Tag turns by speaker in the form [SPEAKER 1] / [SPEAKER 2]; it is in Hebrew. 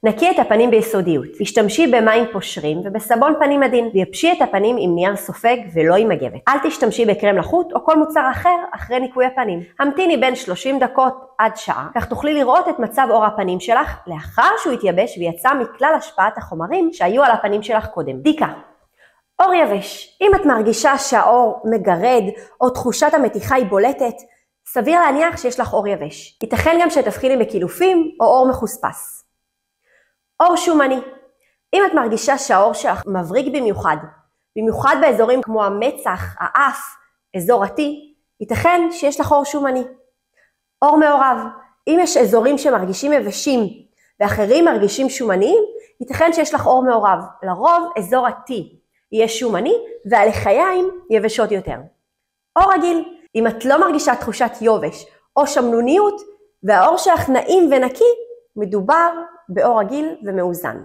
[SPEAKER 1] נקי את הפנים ביסודיות. השתמשי במים פושרים ובסבון פנים עדין. ויבשי את הפנים עם נייר סופג ולא עם מגבת. אל תשתמשי בקרם לחוט או כל מוצר אחר אחרי ניקוי הפנים. המתיני בין 30 דקות עד שעה, כך תוכלי לראות את מצב אור הפנים שלך לאחר שהוא יתייבש ויצא מכלל השפעת החומרים שהיו על הפנים שלך קודם. בדיקה. אור יבש. אם את מרגישה שהאור מגרד או תחושת המתיחה היא בולטת, סביר להניח שיש לך אור יבש. ייתכן גם שתבחיני בקילופים או אור מחוספס. אור שומני. אם את מרגישה שהאור שלך מבריק במיוחד באזורים כמו המצח, האף, אזור ה-T, ייתכן שיש לך אור שומני. אור מעורב. אם יש אזורים שמרגישים יבשים ואחרים מרגישים שומניים, ייתכן שיש לך אור מעורב. לרוב אזור ה-T יהיה שומני והלחיים יבשות יותר. אור רגיל. אם את לא מרגישה תחושת יובש או שמנוניות והאור שלך נעים ונקי, מדובר באור רגיל ומאוזן.